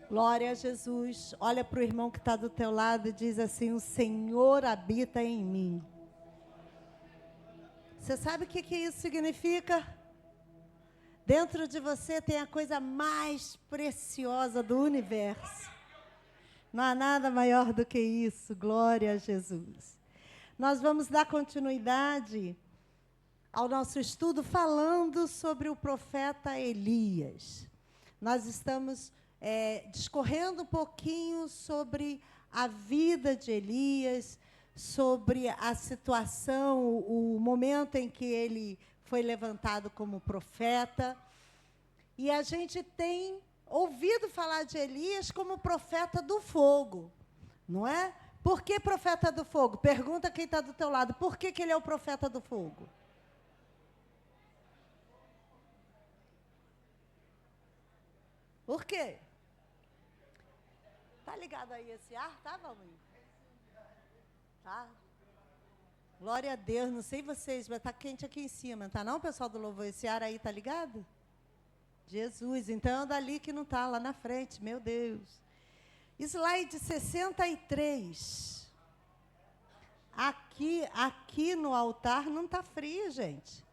Glória a Jesus. Olha para o irmão que está do teu lado e diz assim: o Senhor habita em mim. Você sabe o que isso significa? Dentro de você tem a coisa mais preciosa do universo. Não há nada maior do que isso. Glória a Jesus. Nós vamos dar continuidade ao nosso estudo falando sobre o profeta Elias. Nós estamos discorrendo um pouquinho sobre a vida de Elias, sobre a situação, o momento em que ele foi levantado como profeta. E a gente tem ouvido falar de Elias como profeta do fogo, não é? Por que profeta do fogo? Pergunta quem está do teu lado, por que ele é o profeta do fogo? Por quê? Tá ligado aí esse ar, tá, Valmir? Tá? Glória a Deus, não sei vocês, mas tá quente aqui em cima, tá não, pessoal do louvor? Esse ar aí tá ligado? Jesus, então anda ali que não tá, lá na frente, meu Deus. Slide 63. Aqui no altar não tá frio, gente.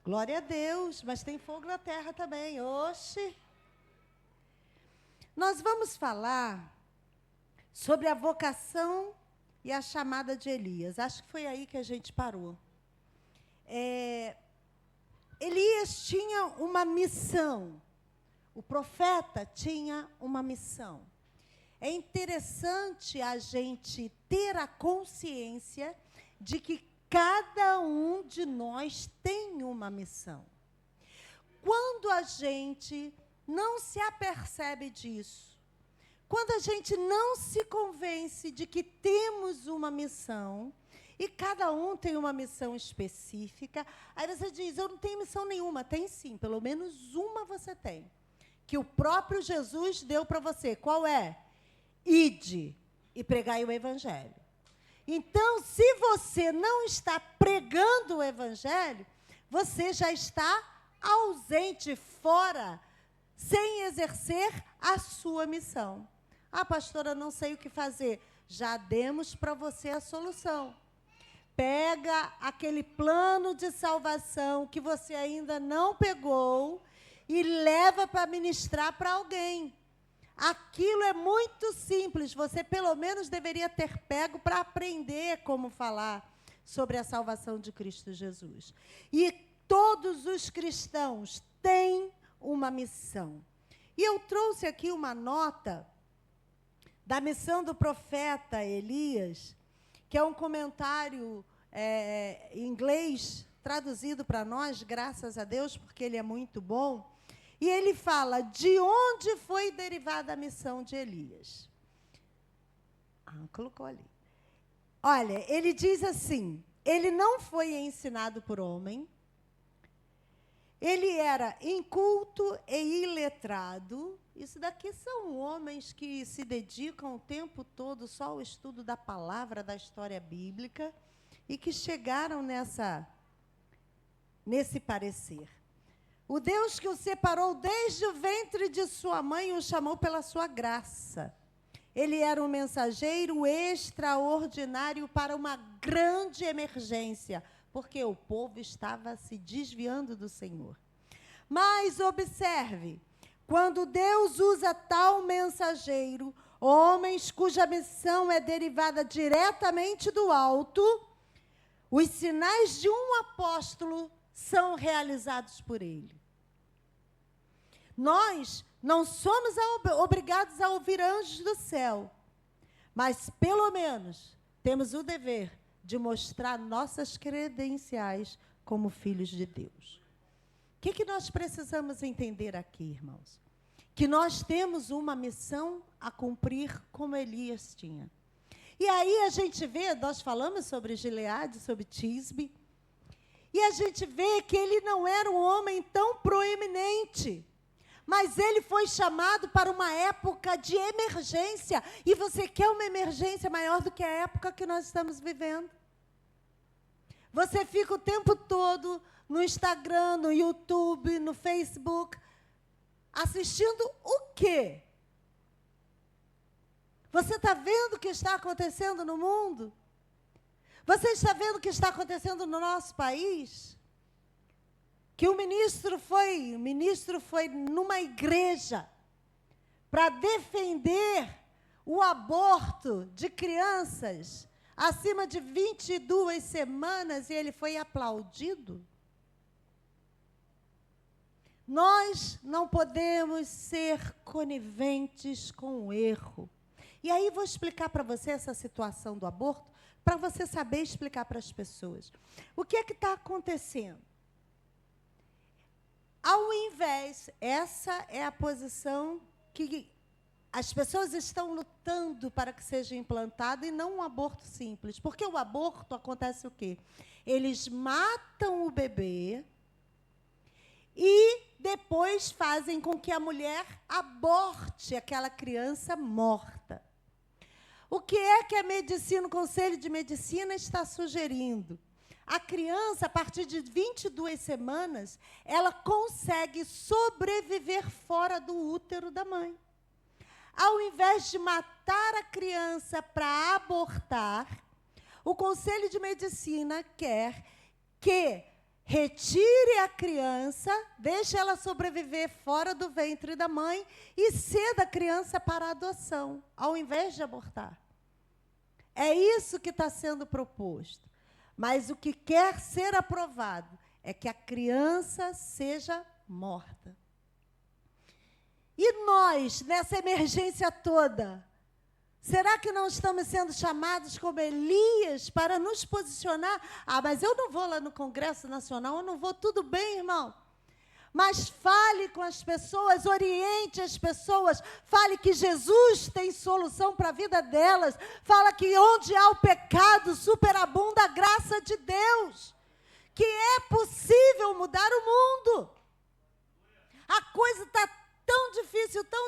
Glória a Deus, mas tem fogo na terra também, oxe. Nós vamos falar sobre a vocação e a chamada de Elias. Acho que foi aí que a gente parou. Elias tinha uma missão. O profeta tinha uma missão. É interessante a gente ter a consciência de que cada um de nós tem uma missão. Quando a gente não se apercebe disso, quando a gente não se convence de que temos uma missão, e cada um tem uma missão específica, aí você diz, eu não tenho missão nenhuma. Tem sim, pelo menos uma você tem, que o próprio Jesus deu para você. Qual é? Ide e pregai o evangelho. Então, se você não está pregando o evangelho, você já está ausente, fora, sem exercer a sua missão. Ah, pastora, não sei o que fazer. Já demos para você a solução. Pega aquele plano de salvação que você ainda não pegou e leva para ministrar para alguém. Aquilo é muito simples. Você, pelo menos, deveria ter pego para aprender como falar sobre a salvação de Cristo Jesus. E todos os cristãos têm uma missão. E eu trouxe aqui uma nota da missão do profeta Elias, que é um comentário em inglês, traduzido para nós, graças a Deus, porque ele é muito bom. E ele fala de onde foi derivada a missão de Elias. Colocou ali. Olha, ele diz assim, ele não foi ensinado por homem, ele era inculto e iletrado. Isso daqui são homens que se dedicam o tempo todo só ao estudo da palavra, da história bíblica, e que chegaram nesse parecer. O Deus que o separou desde o ventre de sua mãe o chamou pela sua graça. Ele era um mensageiro extraordinário para uma grande emergência, porque o povo estava se desviando do Senhor. Mas observe, quando Deus usa tal mensageiro, homens cuja missão é derivada diretamente do alto, os sinais de um apóstolo são realizados por ele. Nós não somos obrigados a ouvir anjos do céu, mas, pelo menos, temos o dever de mostrar nossas credenciais como filhos de Deus. O que nós precisamos entender aqui, irmãos? Que nós temos uma missão a cumprir como Elias tinha. E aí a gente vê, nós falamos sobre Gileade, sobre Tisbe, e a gente vê que ele não era um homem tão proeminente, mas ele foi chamado para uma época de emergência. E você quer uma emergência maior do que a época que nós estamos vivendo? Você fica o tempo todo no Instagram, no YouTube, no Facebook, assistindo o quê? Você está vendo o que está acontecendo no mundo? Você está vendo o que está acontecendo no nosso país? Que o ministro foi numa igreja para defender o aborto de crianças acima de 22 semanas e ele foi aplaudido. Nós não podemos ser coniventes com o erro. E aí vou explicar para você essa situação do aborto, para você saber explicar para as pessoas. O que é que está acontecendo? Ao invés, essa é a posição que as pessoas estão lutando para que seja implantado e não um aborto simples. Porque o aborto acontece o quê? Eles matam o bebê e depois fazem com que a mulher aborte aquela criança morta. O que é que a medicina, o Conselho de Medicina está sugerindo? A criança, a partir de 22 semanas, ela consegue sobreviver fora do útero da mãe. Ao invés de matar a criança para abortar, o Conselho de Medicina quer que retire a criança, deixe ela sobreviver fora do ventre da mãe e ceda a criança para a adoção, ao invés de abortar. É isso que está sendo proposto. Mas o que quer ser aprovado é que a criança seja morta. E nós, nessa emergência toda, será que não estamos sendo chamados como Elias para nos posicionar? Ah, mas eu não vou lá no Congresso Nacional, eu não vou, tudo bem, irmão. Mas fale com as pessoas, oriente as pessoas, fale que Jesus tem solução para a vida delas, fala que onde há o pecado superabunda a graça de Deus, que é possível mudar o mundo. A coisa está tão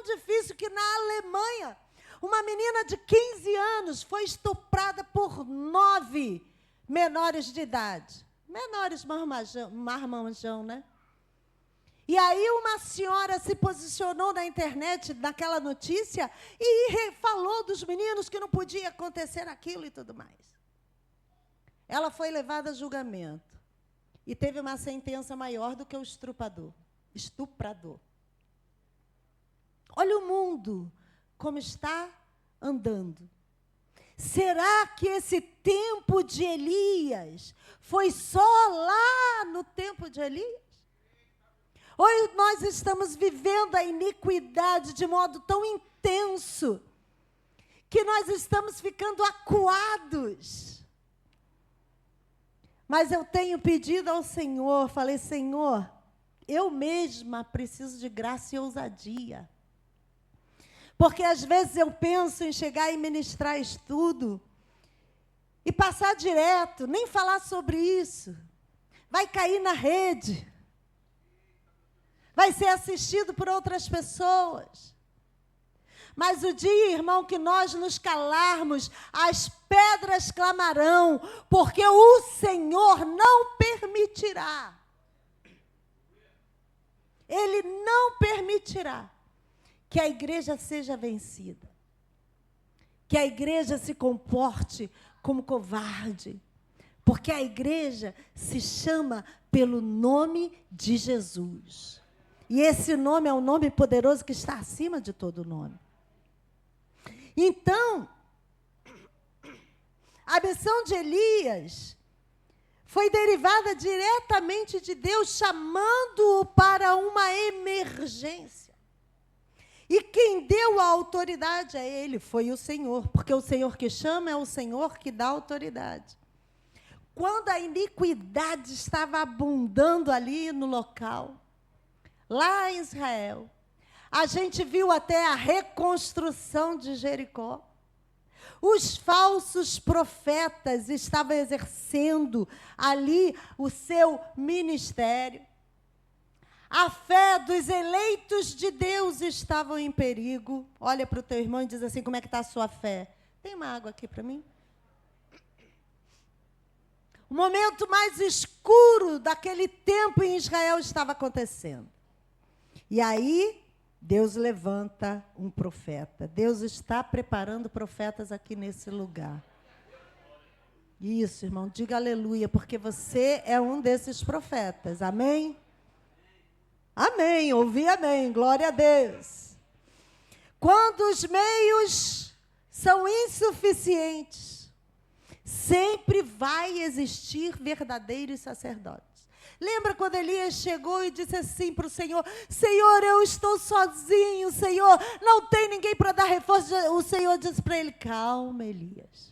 difícil que na Alemanha, uma menina de 15 anos foi estuprada por 9 menores de idade. Menores marmanjão, né? E aí uma senhora se posicionou na internet, naquela notícia, e falou dos meninos que não podia acontecer aquilo e tudo mais. Ela foi levada a julgamento. E teve uma sentença maior do que o estuprador. Olha o mundo como está andando. Será que esse tempo de Elias foi só lá no tempo de Elias? Hoje nós estamos vivendo a iniquidade de modo tão intenso que nós estamos ficando acuados. Mas eu tenho pedido ao Senhor, falei, Senhor, eu mesma preciso de graça e ousadia. Porque às vezes eu penso em chegar e ministrar estudo e passar direto, nem falar sobre isso. Vai cair na rede. Vai ser assistido por outras pessoas. Mas o dia, irmão, que nós nos calarmos, as pedras clamarão, porque o Senhor não permitirá. Ele não permitirá que a igreja seja vencida. Que a igreja se comporte como covarde. Porque a igreja se chama pelo nome de Jesus. E esse nome é um nome poderoso que está acima de todo nome. Então, a missão de Elias foi derivada diretamente de Deus, chamando-o para uma emergência. E quem deu a autoridade a ele foi o Senhor, porque o Senhor que chama é o Senhor que dá autoridade. Quando a iniquidade estava abundando ali no local, lá em Israel, a gente viu até a reconstrução de Jericó. Os falsos profetas estavam exercendo ali o seu ministério. A fé dos eleitos de Deus estava em perigo. Olha para o teu irmão e diz assim, como é que está a sua fé? Tem uma água aqui para mim? O momento mais escuro daquele tempo em Israel estava acontecendo. E aí, Deus levanta um profeta. Deus está preparando profetas aqui nesse lugar. Isso, irmão, diga aleluia, porque você é um desses profetas. Amém? Amém, ouvi amém, glória a Deus. Quando os meios são insuficientes, sempre vai existir verdadeiros sacerdotes. Lembra quando Elias chegou e disse assim para o Senhor: Senhor, eu estou sozinho, Senhor, não tem ninguém para dar reforço. O Senhor disse para ele: calma, Elias.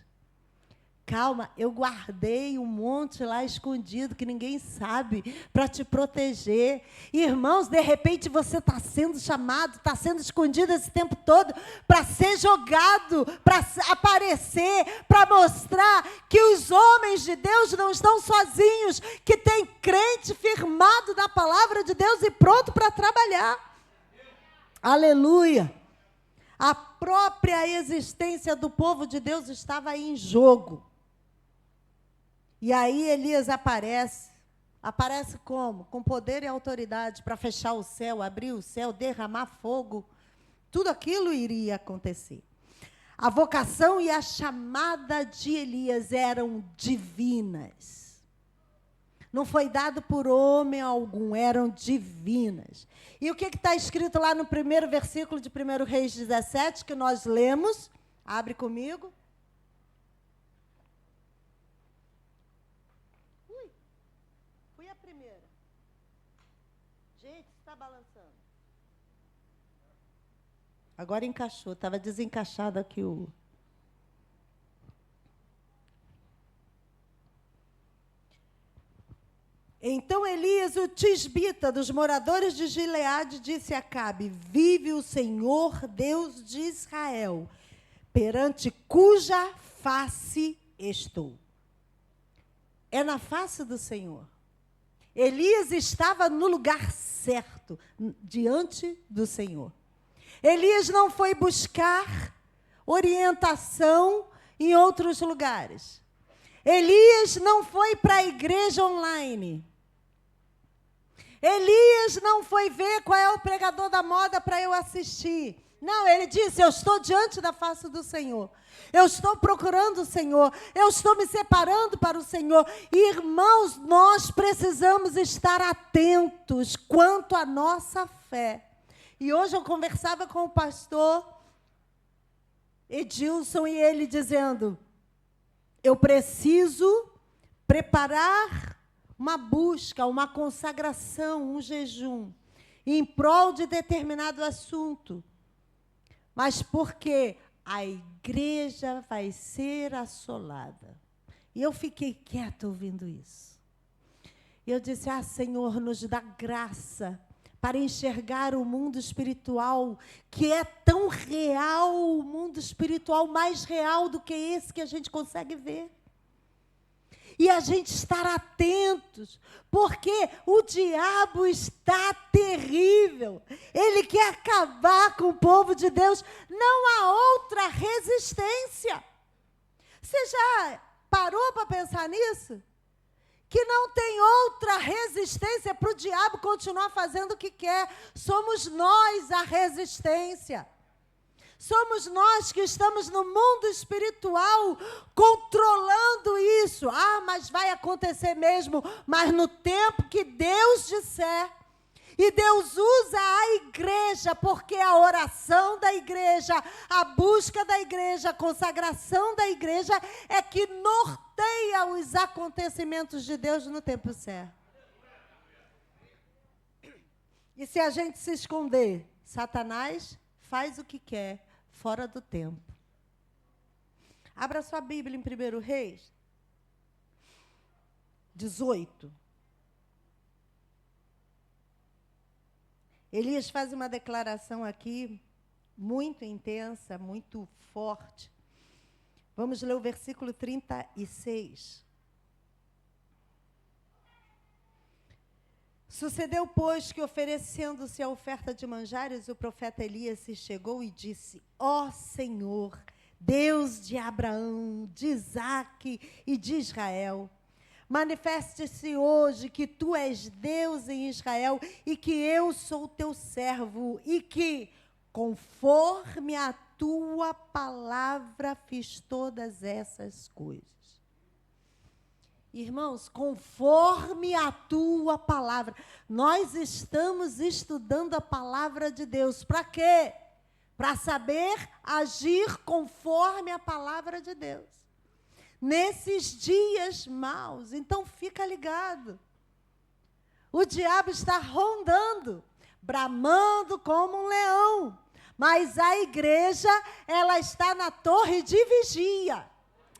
Calma, eu guardei um monte lá escondido que ninguém sabe para te proteger. Irmãos, de repente você está sendo chamado, está sendo escondido esse tempo todo para ser jogado, para aparecer, para mostrar que os homens de Deus não estão sozinhos, que tem crente firmado na palavra de Deus e pronto para trabalhar. Aleluia! A própria existência do povo de Deus estava em jogo. E aí Elias aparece. Aparece como? Com poder e autoridade para fechar o céu, abrir o céu, derramar fogo. Tudo aquilo iria acontecer. A vocação e a chamada de Elias eram divinas. Não foi dado por homem algum, eram divinas. E o que está escrito lá no primeiro versículo de 1 Reis 17, que nós lemos? Abre comigo. Fui a primeira. Gente, está balançando. Agora encaixou, estava desencaixado aqui o... Então Elias, o tisbita dos moradores de Gileade, disse a Acabe: vive o Senhor, Deus de Israel, perante cuja face estou. É na face do Senhor. Elias estava no lugar certo, diante do Senhor. Elias não foi buscar orientação em outros lugares. Elias não foi para a igreja online. Elias não foi ver qual é o pregador da moda para eu assistir. Não, ele disse: eu estou diante da face do Senhor. Eu estou procurando o Senhor. Eu estou me separando para o Senhor. Irmãos, nós precisamos estar atentos quanto à nossa fé. E hoje eu conversava com o pastor Edilson e ele dizendo: eu preciso preparar uma busca, uma consagração, um jejum, em prol de determinado assunto. Mas porque a igreja vai ser assolada. E eu fiquei quieta ouvindo isso. E eu disse: Senhor, nos dá graça para enxergar o mundo espiritual, que é tão real, o mundo espiritual mais real do que esse que a gente consegue ver. E a gente estar atentos, porque o diabo está terrível. Ele quer acabar com o povo de Deus. Não há outra resistência. Você já parou para pensar nisso? Que não tem outra resistência para o diabo continuar fazendo o que quer. Somos nós a resistência. Somos nós que estamos no mundo espiritual controlando isso. Mas vai acontecer mesmo, mas no tempo que Deus disser. E Deus usa a igreja, porque a oração da igreja, a busca da igreja, a consagração da igreja é que norteia os acontecimentos de Deus no tempo certo. E se a gente se esconder, Satanás faz o que quer, fora do tempo. Abra sua Bíblia em 1 Reis 18. Elias faz uma declaração aqui muito intensa, muito forte. Vamos ler o versículo 36. Sucedeu, pois, que oferecendo-se a oferta de manjares, o profeta Elias se chegou e disse: ó Senhor, Deus de Abraão, de Isaque e de Israel, Manifeste-se hoje que tu és Deus em Israel e que eu sou teu servo e que, conforme a tua palavra, fiz todas essas coisas. Irmãos, conforme a tua palavra. Nós estamos estudando a palavra de Deus. Para quê? Para saber agir conforme a palavra de Deus. Nesses dias maus. Então, fica ligado. O diabo está rondando, bramando como um leão. Mas a igreja, ela está na torre de vigia.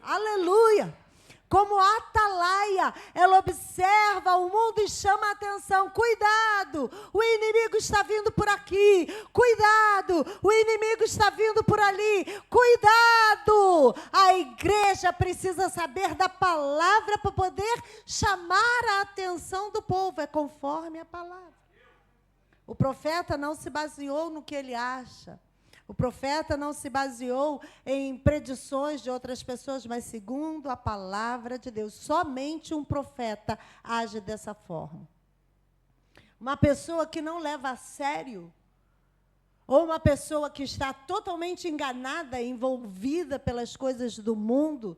Aleluia! Como atalaia, ela observa o mundo e chama a atenção. Cuidado, o inimigo está vindo por aqui. Cuidado, o inimigo está vindo por ali. Cuidado, a igreja precisa saber da palavra para poder chamar a atenção do povo. É conforme a palavra. O profeta não se baseou no que ele acha. O profeta não se baseou em predições de outras pessoas, mas segundo a palavra de Deus. Somente um profeta age dessa forma. Uma pessoa que não leva a sério, ou uma pessoa que está totalmente enganada, envolvida pelas coisas do mundo,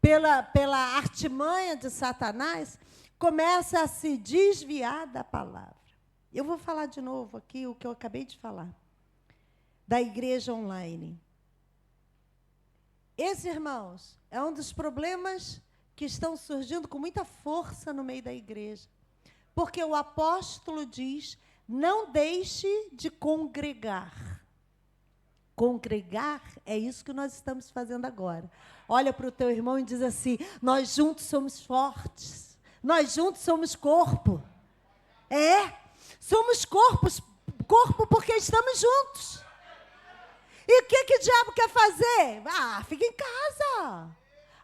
pela artimanha de Satanás, começa a se desviar da palavra. Eu vou falar de novo aqui o que eu acabei de falar. Da igreja online. Esse, irmãos, é um dos problemas que estão surgindo com muita força no meio da igreja. Porque o apóstolo diz, não deixe de congregar. Congregar é isso que nós estamos fazendo agora. Olha para o teu irmão e diz assim, nós juntos somos fortes. Nós juntos somos corpo. Somos corpo porque estamos juntos. E o que o diabo quer fazer? Fica em casa.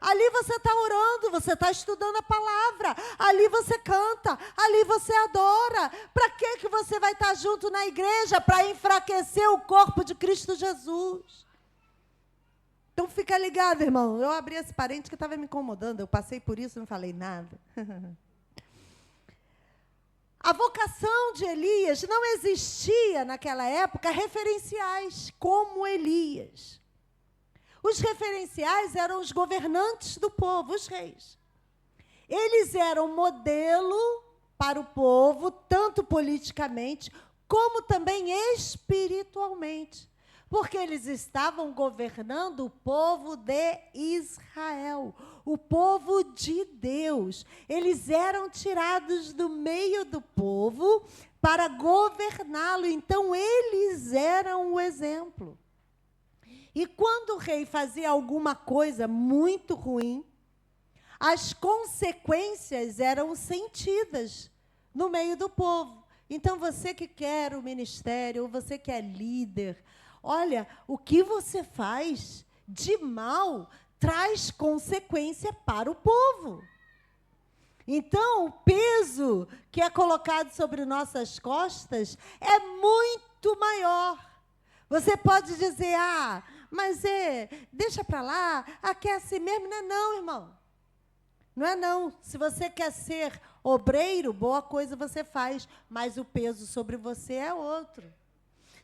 Ali você está orando, você está estudando a palavra. Ali você canta, ali você adora. Para que você vai estar junto na igreja? Para enfraquecer o corpo de Cristo Jesus. Então fica ligado, irmão. Eu abri esse parente que estava me incomodando. Eu passei por isso e não falei nada. A vocação de Elias não existia naquela época referenciais como Elias. Os referenciais eram os governantes do povo, os reis. Eles eram modelo para o povo, tanto politicamente como também espiritualmente. Porque eles estavam governando o povo de Israel, o povo de Deus. Eles eram tirados do meio do povo para governá-lo. Então, eles eram o exemplo. E quando o rei fazia alguma coisa muito ruim, as consequências eram sentidas no meio do povo. Então, você que quer o ministério, ou você que é líder, olha, o que você faz de mal traz consequência para o povo. Então, o peso que é colocado sobre nossas costas é muito maior. Você pode dizer, mas deixa para lá, aqui é assim mesmo. Não é não, irmão. Não é não. Se você quer ser obreiro, boa coisa você faz, mas o peso sobre você é outro.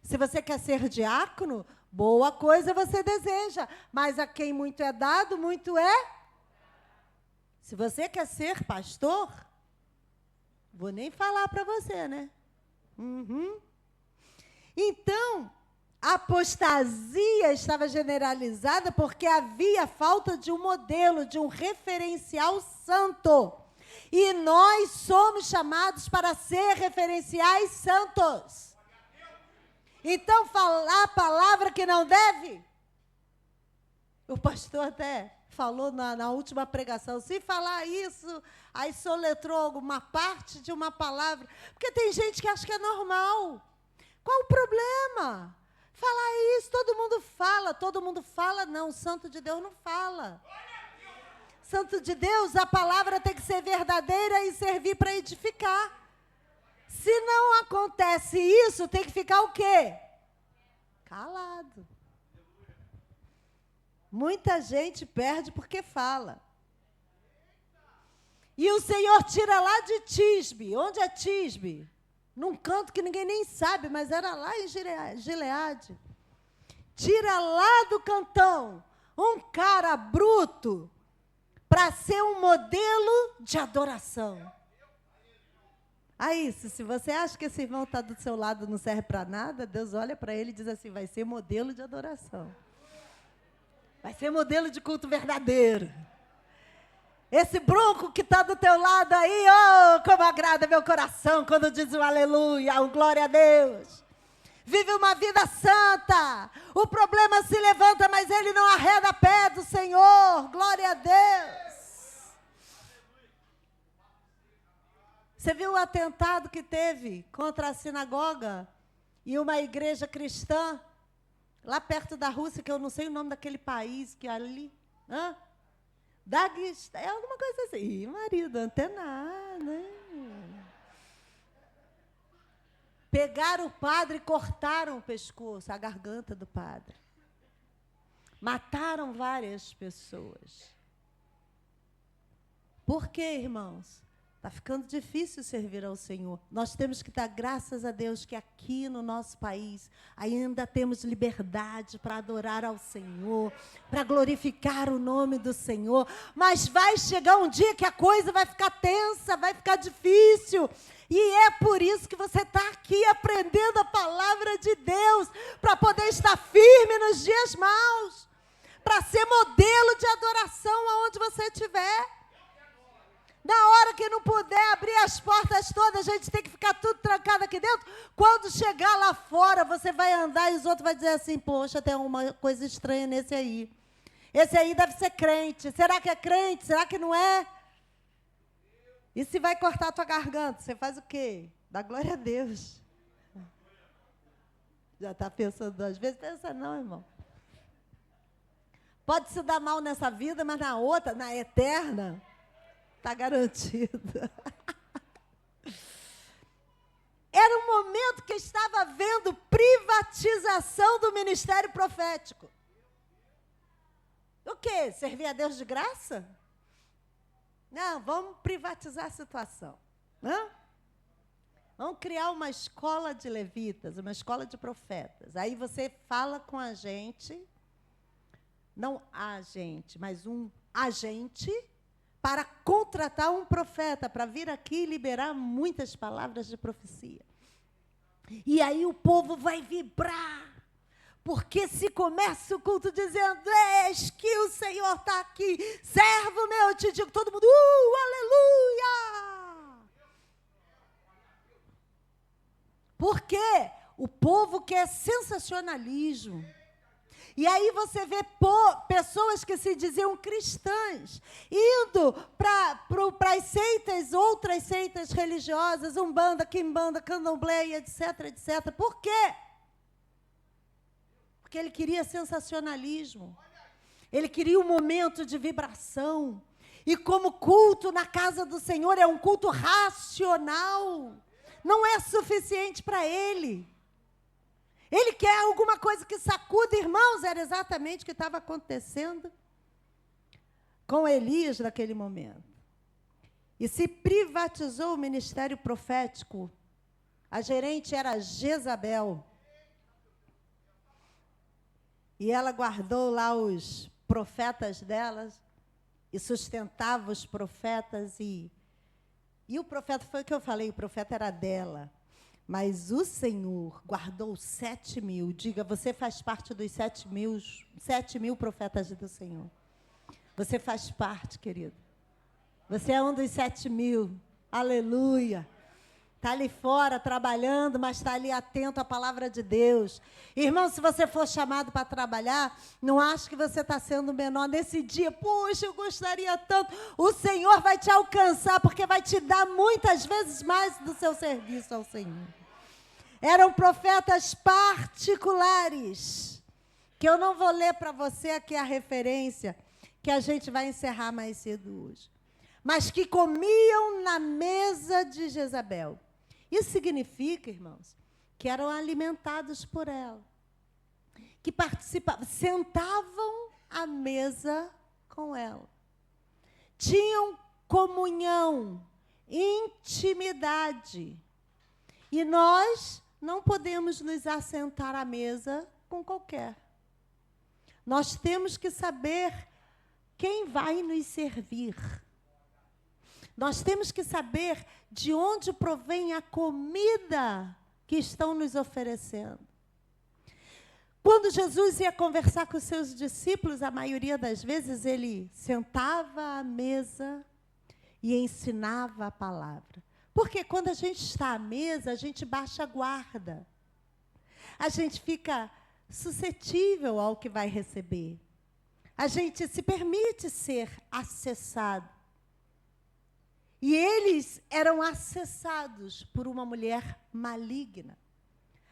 Se você quer ser diácono, boa coisa você deseja, mas a quem muito é dado, muito é. Se você quer ser pastor, vou nem falar para você, né? Então, a apostasia estava generalizada porque havia falta de um modelo, de um referencial santo. E nós somos chamados para ser referenciais santos. Então, falar a palavra que não deve? O pastor até falou na última pregação, se falar isso, aí soletrou alguma parte de uma palavra. Porque tem gente que acha que é normal. Qual o problema? Falar isso, todo mundo fala, não, Santo de Deus não fala. Santo de Deus, a palavra tem que ser verdadeira e servir para edificar. Se não acontece isso, tem que ficar o quê? Calado. Muita gente perde porque fala. E o Senhor tira lá de Tisbe. Onde é Tisbe? Num canto que ninguém nem sabe, mas era lá em Gileade. Tira lá do cantão um cara bruto para ser um modelo de adoração. Aí, se você acha que esse irmão está do seu lado, não serve para nada, Deus olha para ele e diz assim, vai ser modelo de adoração. Vai ser modelo de culto verdadeiro. Esse bronco que está do teu lado aí, oh, como agrada meu coração quando diz o aleluia, o glória a Deus. Vive uma vida santa. O problema se levanta, mas ele não arreda pé do Senhor. Glória a Deus. Você viu o atentado que teve contra a sinagoga e uma igreja cristã, lá perto da Rússia, que eu não sei o nome daquele país, que ali... Daguestão, é alguma coisa assim. Ih, marido, antenado, né? Pegaram o padre e cortaram o pescoço, a garganta do padre. Mataram várias pessoas. Por quê, irmãos? Está ficando difícil servir ao Senhor. Nós temos que dar graças a Deus que aqui no nosso país ainda temos liberdade para adorar ao Senhor, para glorificar o nome do Senhor. Mas vai chegar um dia que a coisa vai ficar tensa, vai ficar difícil. E é por isso que você está aqui aprendendo a palavra de Deus, para poder estar firme nos dias maus, para ser modelo de adoração aonde você estiver. Na hora que não puder abrir as portas todas, a gente tem que ficar tudo trancado aqui dentro. Quando chegar lá fora, você vai andar e os outros vão dizer assim, poxa, tem alguma coisa estranha nesse aí. Esse aí deve ser crente. Será que é crente? Será que não é? E se vai cortar a tua garganta, você faz o quê? Dá glória a Deus. Já está pensando 2 vezes? Pensa não, irmão. Pode se dar mal nessa vida, mas na outra, na eterna... Está garantido. Era um momento que estava havendo privatização do ministério profético. O quê? Servir a Deus de graça? Não, vamos privatizar a situação. Vamos criar uma escola de levitas, uma escola de profetas. Aí você fala com a gente, não a gente, mas um agente, para contratar um profeta, para vir aqui e liberar muitas palavras de profecia. E aí o povo vai vibrar, porque se começa o culto dizendo, eis que o Senhor está aqui, servo meu, eu te digo, todo mundo, aleluia! Por quê? O povo quer sensacionalismo. E aí você vê pessoas que se diziam cristãs, indo para as seitas, outras seitas religiosas, Umbanda, Quimbanda, Candomblé, etc, etc. Por quê? Porque ele queria sensacionalismo. Ele queria um momento de vibração. E como culto na casa do Senhor é um culto racional, não é suficiente para ele. Ele quer alguma coisa que sacuda, irmãos, era exatamente o que estava acontecendo com Elias naquele momento. E se privatizou o ministério profético. A gerente era Jezabel. E ela guardou lá os profetas delas e sustentava os profetas. E o profeta, foi o que eu falei, o profeta era dela. Mas o Senhor guardou 7.000. Diga, você faz parte dos 7.000 profetas do Senhor. Você faz parte, querido. Você é um dos 7.000. Aleluia. Está ali fora trabalhando, mas está ali atento à palavra de Deus. Irmão, se você for chamado para trabalhar, não ache que você está sendo menor nesse dia. Puxa, eu gostaria tanto. O Senhor vai te alcançar, porque vai te dar muitas vezes mais do seu serviço ao Senhor. Eram profetas particulares, que eu não vou ler para você aqui a referência, que a gente vai encerrar mais cedo hoje. Mas que comiam na mesa de Jezabel. Isso significa, irmãos, que eram alimentados por ela. Que participavam, sentavam à mesa com ela. Tinham comunhão, intimidade. E nós não podemos nos assentar à mesa com qualquer. Nós temos que saber quem vai nos servir. Nós temos que saber de onde provém a comida que estão nos oferecendo. Quando Jesus ia conversar com os seus discípulos, a maioria das vezes ele sentava à mesa e ensinava a palavra. Porque quando a gente está à mesa, a gente baixa a guarda. A gente fica suscetível ao que vai receber. A gente se permite ser acessado. E eles eram acessados por uma mulher maligna.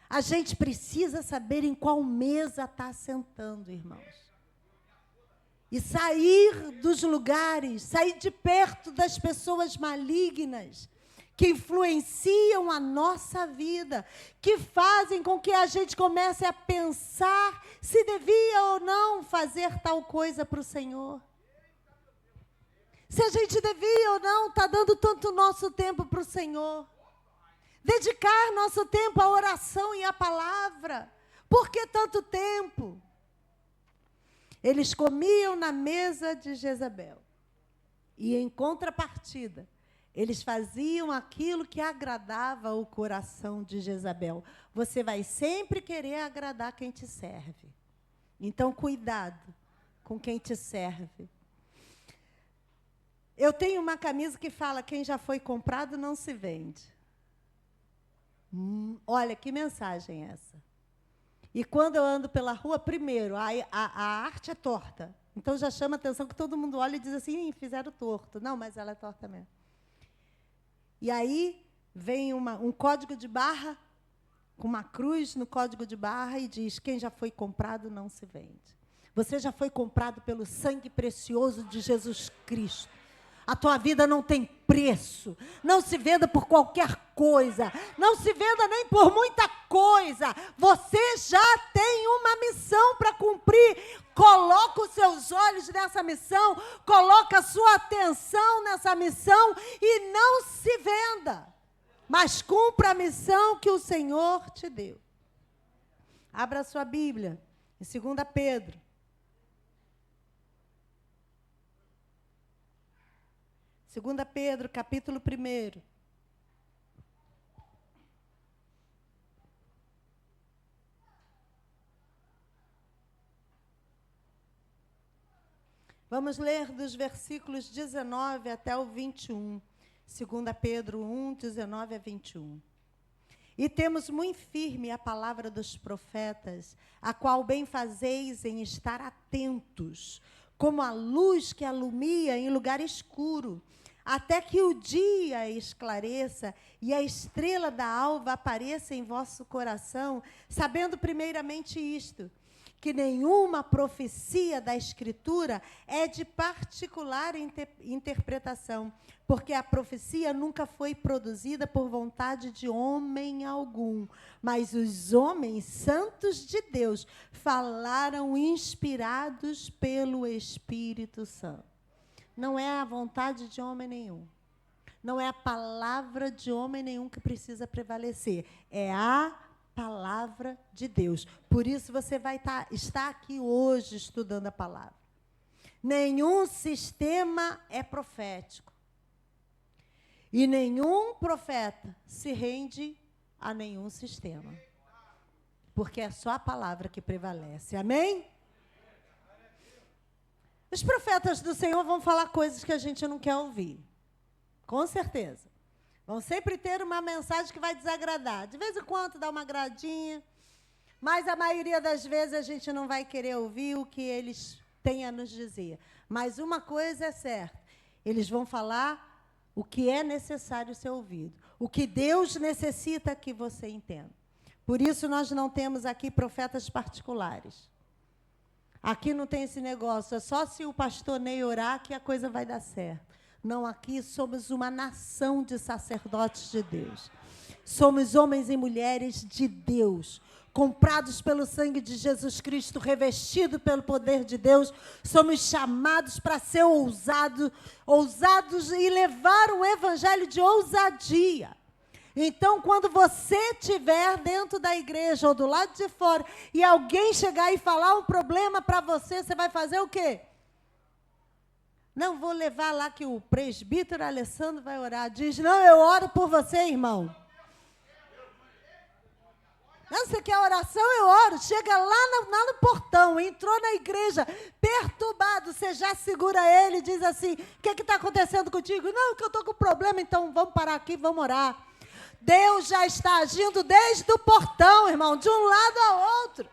A gente precisa saber em qual mesa está sentando, irmãos. E sair dos lugares, sair de perto das pessoas malignas, que influenciam a nossa vida, que fazem com que a gente comece a pensar se devia ou não fazer tal coisa para o Senhor. Se a gente devia ou não estar dando tanto nosso tempo para o Senhor. Dedicar nosso tempo à oração e à palavra. Por que tanto tempo? Eles comiam na mesa de Jezabel. E em contrapartida, eles faziam aquilo que agradava o coração de Jezabel. Você vai sempre querer agradar quem te serve. Então, cuidado com quem te serve. Eu tenho uma camisa que fala: quem já foi comprado não se vende. Olha, que mensagem é essa? E quando eu ando pela rua, primeiro, a arte é torta. Então, já chama a atenção que todo mundo olha e diz assim: fizeram torto. Não, mas ela é torta mesmo. E aí vem um código de barra, com uma cruz no código de barra, e diz: quem já foi comprado não se vende. Você já foi comprado pelo sangue precioso de Jesus Cristo. A tua vida não tem preço. Não se venda por qualquer coisa. Não se venda nem por muita coisa. Você já tem uma missão para cumprir. Coloca os seus olhos nessa missão. Coloca a sua atenção nessa missão. E não se venda. Mas cumpra a missão que o Senhor te deu. Abra a sua Bíblia. Em 2 Pedro. 2 Pedro, capítulo 1. Vamos ler dos versículos 19 até o 21. 2 Pedro 1, 19 a 21. E temos muito firme a palavra dos profetas, a qual bem fazeis em estar atentos, como a luz que alumia em lugar escuro, até que o dia esclareça e a estrela da alva apareça em vosso coração, sabendo primeiramente isto, que nenhuma profecia da Escritura é de particular interpretação, porque a profecia nunca foi produzida por vontade de homem algum, mas os homens santos de Deus falaram inspirados pelo Espírito Santo. Não é a vontade de homem nenhum. Não é a palavra de homem nenhum que precisa prevalecer. É a palavra de Deus. Por isso você vai estar aqui hoje estudando a palavra. Nenhum sistema é profético. E nenhum profeta se rende a nenhum sistema. Porque é só a palavra que prevalece. Amém? Os profetas do Senhor vão falar coisas que a gente não quer ouvir. Com certeza. Vão sempre ter uma mensagem que vai desagradar. De vez em quando dá uma agradinha, mas a maioria das vezes a gente não vai querer ouvir o que eles têm a nos dizer. Mas uma coisa é certa, eles vão falar o que é necessário ser ouvido, o que Deus necessita que você entenda. Por isso nós não temos aqui profetas particulares. Aqui não tem esse negócio, é só se o pastor Ney orar que a coisa vai dar certo. Não, aqui somos uma nação de sacerdotes de Deus. Somos homens e mulheres de Deus, comprados pelo sangue de Jesus Cristo, revestidos pelo poder de Deus, somos chamados para ser ousados e levar um evangelho de ousadia. Então, quando você estiver dentro da igreja ou do lado de fora e alguém chegar e falar um problema para você, você vai fazer o quê? Não, vou levar lá que o presbítero Alessandro vai orar. Diz, não, eu oro por você, irmão. Não, você quer oração, eu oro. Chega lá no portão, entrou na igreja, perturbado, você já segura ele e diz assim, o que está acontecendo contigo? Não, que eu estou com problema, então vamos parar aqui, vamos orar. Deus já está agindo desde o portão, irmão, de um lado ao outro.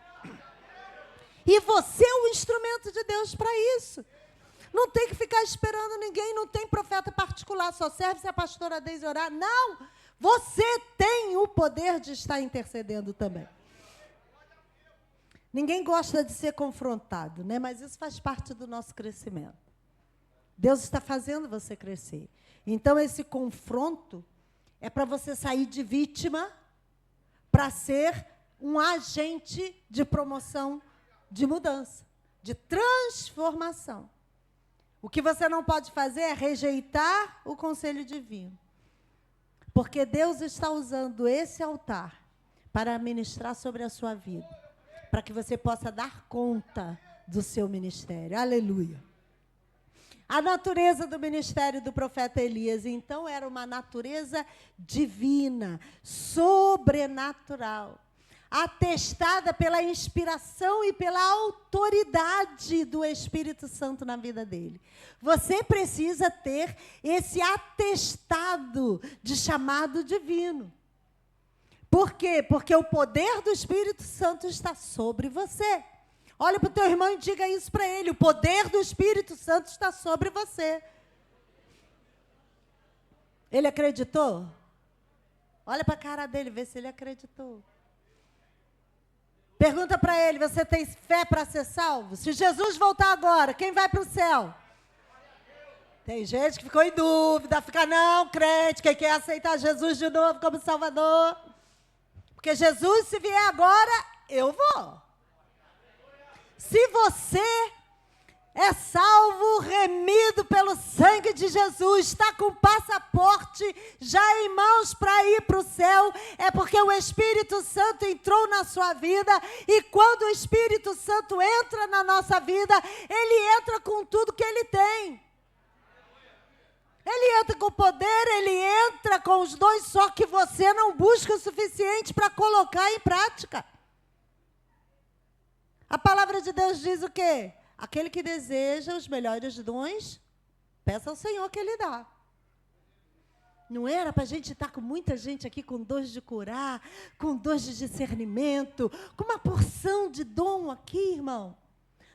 E você é o instrumento de Deus para isso. Não tem que ficar esperando ninguém, não tem profeta particular, só serve se a pastora Deise orar. Não, você tem o poder de estar intercedendo também. Ninguém gosta de ser confrontado, né? Mas isso faz parte do nosso crescimento. Deus está fazendo você crescer. Então, esse confronto é para você sair de vítima para ser um agente de promoção, de mudança, de transformação. O que você não pode fazer é rejeitar o conselho divino. Porque Deus está usando esse altar para ministrar sobre a sua vida, para que você possa dar conta do seu ministério. Aleluia. A natureza do ministério do profeta Elias, então, era uma natureza divina, sobrenatural, atestada pela inspiração e pela autoridade do Espírito Santo na vida dele. Você precisa ter esse atestado de chamado divino. Por quê? Porque o poder do Espírito Santo está sobre você. Olha para o teu irmão e diga isso para ele. O poder do Espírito Santo está sobre você. Ele acreditou? Olha para a cara dele, vê se ele acreditou. Pergunta para ele, você tem fé para ser salvo? Se Jesus voltar agora, quem vai para o céu? Tem gente que ficou em dúvida, fica, não, crente, quem quer aceitar Jesus de novo como Salvador? Porque Jesus, se vier agora, eu vou. Se você é salvo, remido pelo sangue de Jesus, está com o passaporte já em mãos para ir para o céu, é porque o Espírito Santo entrou na sua vida, e quando o Espírito Santo entra na nossa vida, ele entra com tudo que ele tem. Ele entra com poder, ele entra com os dons, só que você não busca o suficiente para colocar em prática. A palavra de Deus diz o quê? Aquele que deseja os melhores dons, peça ao Senhor que Ele dá. Não era para a gente estar com muita gente aqui com dons de curar, com dons de discernimento, com uma porção de dom aqui, irmão.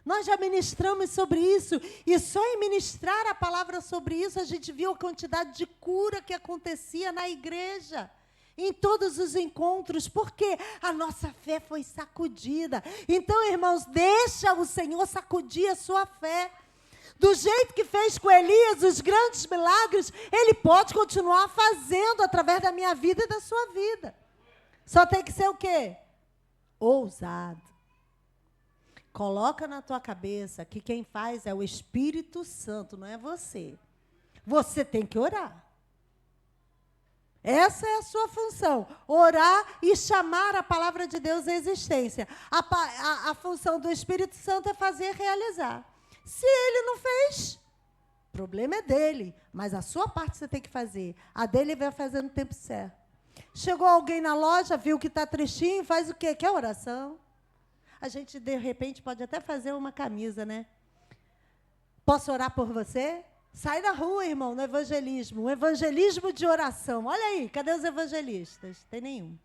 Nós já ministramos sobre isso, e só em ministrar a palavra sobre isso, a gente viu a quantidade de cura que acontecia na igreja. Em todos os encontros, porque a nossa fé foi sacudida. Então, irmãos, deixa o Senhor sacudir a sua fé. Do jeito que fez com Elias os grandes milagres, Ele pode continuar fazendo através da minha vida e da sua vida. Só tem que ser o quê? Ousado. Coloca na tua cabeça que quem faz é o Espírito Santo, não é você. Você tem que orar. Essa é a sua função, orar e chamar a palavra de Deus à existência. A função do Espírito Santo é fazer realizar. Se ele não fez, o problema é dele, mas a sua parte você tem que fazer. A dele vai fazer no tempo certo. Chegou alguém na loja, viu que está tristinho, faz o quê? Quer oração? A gente, de repente, pode até fazer uma camisa, né? Posso orar por você? Sai na rua, irmão, no evangelismo. Um evangelismo de oração. Olha aí, cadê os evangelistas? Tem nenhum.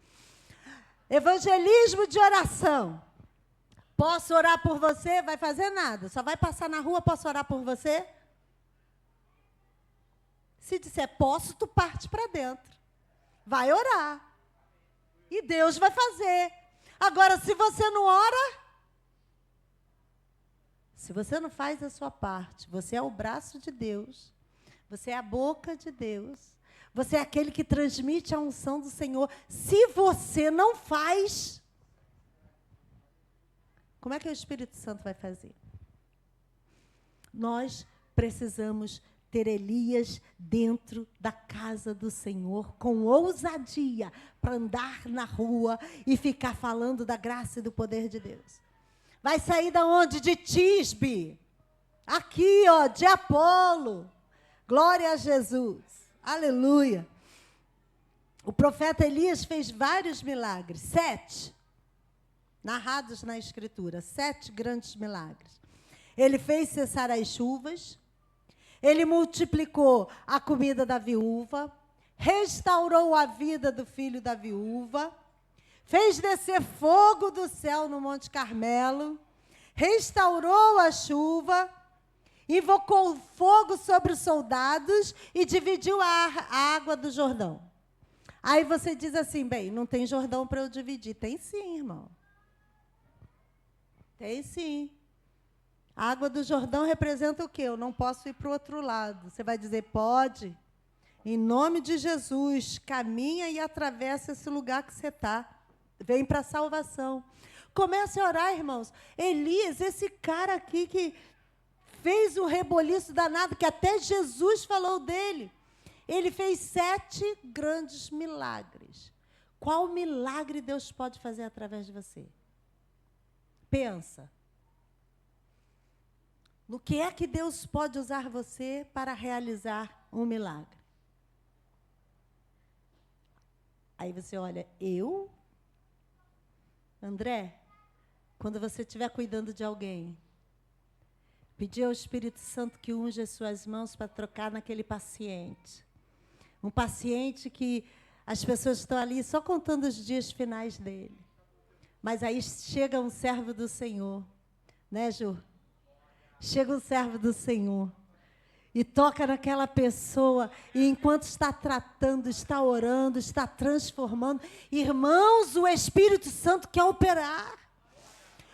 Evangelismo de oração. Posso orar por você? Vai fazer nada. Só vai passar na rua, posso orar por você? Se disser posso, tu parte para dentro. Vai orar. E Deus vai fazer. Agora, se você não ora, se você não faz a sua parte, você é o braço de Deus, você é a boca de Deus, você é aquele que transmite a unção do Senhor. Se você não faz, Como é que o Espírito Santo vai fazer? Nós precisamos ter Elias dentro da casa do Senhor, com ousadia, para andar na rua e ficar falando da graça e do poder de Deus. Vai sair da onde? De Tisbe. Aqui, ó, de Apolo. Glória a Jesus. Aleluia. O profeta Elias fez vários milagres, 7, narrados na Escritura, 7 grandes milagres. Ele fez cessar as chuvas, ele multiplicou a comida da viúva, restaurou a vida do filho da viúva, fez descer fogo do céu no Monte Carmelo, restaurou a chuva, invocou fogo sobre os soldados e dividiu a água do Jordão. Aí você diz assim, bem, não tem Jordão para eu dividir. Tem sim, irmão. Tem sim. A água do Jordão representa o quê? Eu não posso ir para o outro lado. Você vai dizer, pode. Em nome de Jesus, caminha e atravessa esse lugar que você está. Vem para a salvação. Comece a orar, irmãos. Elias, esse cara aqui que fez um reboliço danado, que até Jesus falou dele. Ele fez 7 grandes milagres. Qual milagre Deus pode fazer através de você? Pensa. No que é que Deus pode usar você para realizar um milagre? Aí você olha, eu? André, quando você estiver cuidando de alguém, pedir ao Espírito Santo que unja as suas mãos para trocar naquele paciente. Um paciente que as pessoas estão ali só contando os dias finais dele. Mas aí chega um servo do Senhor, né, Ju? Chega um servo do Senhor e toca naquela pessoa, e enquanto está tratando, está orando, está transformando. Irmãos, o Espírito Santo quer operar.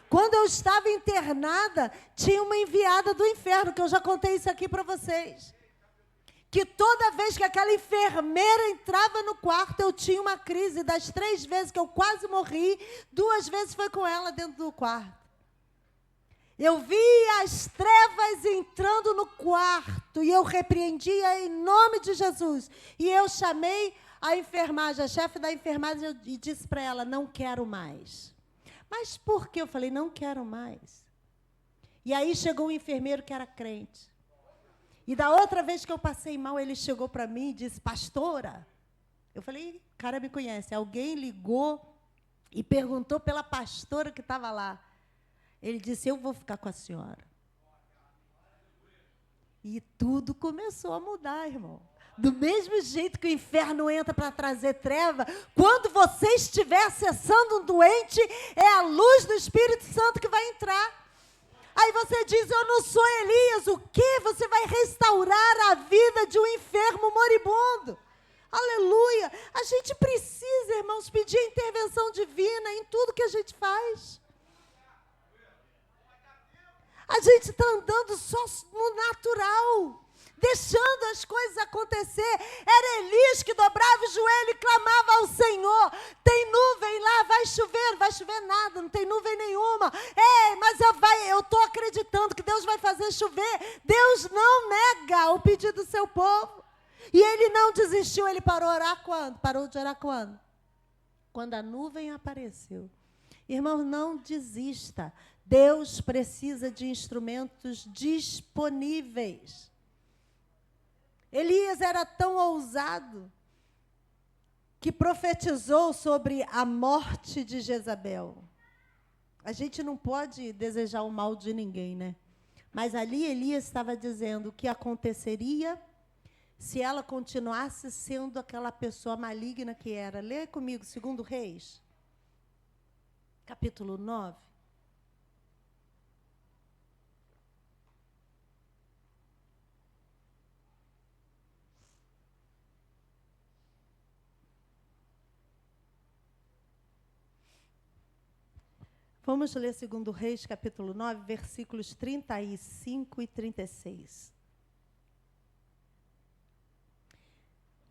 Quando eu estava internada, tinha uma enviada do inferno, que eu já contei isso aqui para vocês. Que toda vez que aquela enfermeira entrava no quarto, eu tinha uma crise. Das 3 vezes que eu quase morri, 2 vezes foi com ela dentro do quarto. Eu via as trevas entrando no quarto e eu repreendia em nome de Jesus. E eu chamei a enfermagem, a chefe da enfermagem, e disse para ela, não quero mais. Mas por que? Eu falei, não quero mais. E aí chegou um enfermeiro que era crente. E da outra vez que eu passei mal, ele chegou para mim e disse, pastora. Eu falei, o cara me conhece. Alguém ligou e perguntou pela pastora que estava lá. Ele disse, eu vou ficar com a senhora. E tudo começou a mudar, irmão. Do mesmo jeito que o inferno entra para trazer treva, quando você estiver acessando um doente, é a luz do Espírito Santo que vai entrar. Aí você diz, eu não sou Elias, o quê? Você vai restaurar a vida de um enfermo moribundo. Aleluia! A gente precisa, irmãos, pedir a intervenção divina em tudo que a gente faz. A gente está andando só no natural, deixando as coisas acontecer. Era Elias que dobrava o joelho e clamava ao Senhor. Tem nuvem lá, vai chover nada, não tem nuvem nenhuma. Mas eu estou acreditando que Deus vai fazer chover. Deus não nega o pedido do seu povo. E ele não desistiu, ele parou de orar quando? Parou de orar quando? Quando a nuvem apareceu. Irmão, não desista. Deus precisa de instrumentos disponíveis. Elias era tão ousado que profetizou sobre a morte de Jezabel. A gente não pode desejar o mal de ninguém, né? Mas ali Elias estava dizendo o que aconteceria se ela continuasse sendo aquela pessoa maligna que era. Lê comigo, 2 Reis, capítulo 9. Vamos ler 2 Reis, capítulo 9, versículos 35 e 36.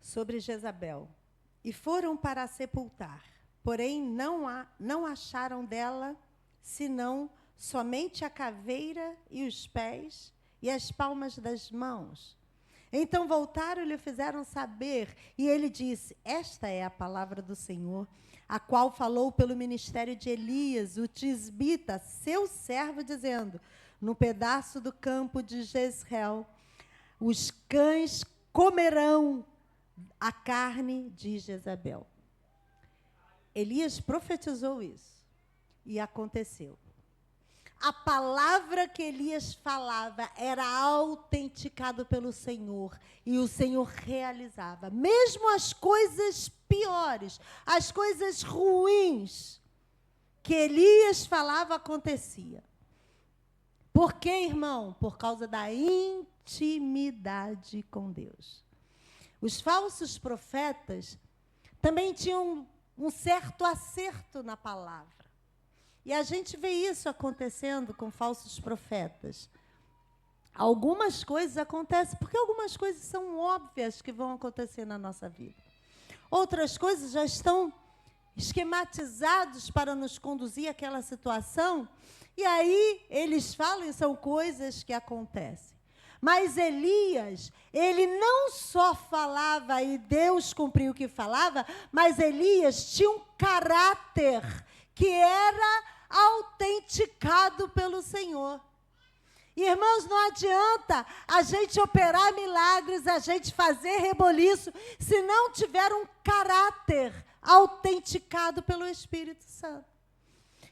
Sobre Jezabel. E foram para a sepultar, porém não acharam dela, senão somente a caveira e os pés e as palmas das mãos. Então voltaram e lhe fizeram saber, e ele disse: esta é a palavra do Senhor, a qual falou pelo ministério de Elias, o tisbita, seu servo, dizendo: no pedaço do campo de Jezreel, os cães comerão a carne de Jezabel. Elias profetizou isso, e aconteceu. A palavra que Elias falava era autenticado pelo Senhor, e o Senhor realizava. Mesmo as coisas piores, as coisas ruins que Elias falava, acontecia. Por quê, irmão? Por causa da intimidade com Deus. Os falsos profetas também tinham um certo acerto na palavra. E a gente vê isso acontecendo com falsos profetas. Algumas coisas acontecem, porque algumas coisas são óbvias que vão acontecer na nossa vida. Outras coisas já estão esquematizadas para nos conduzir àquela situação, e aí eles falam e são coisas que acontecem. Mas Elias, ele não só falava e Deus cumpriu o que falava, mas Elias tinha um caráter que era autenticado pelo Senhor. Irmãos, não adianta a gente operar milagres, a gente fazer reboliço, se não tiver um caráter autenticado pelo Espírito Santo.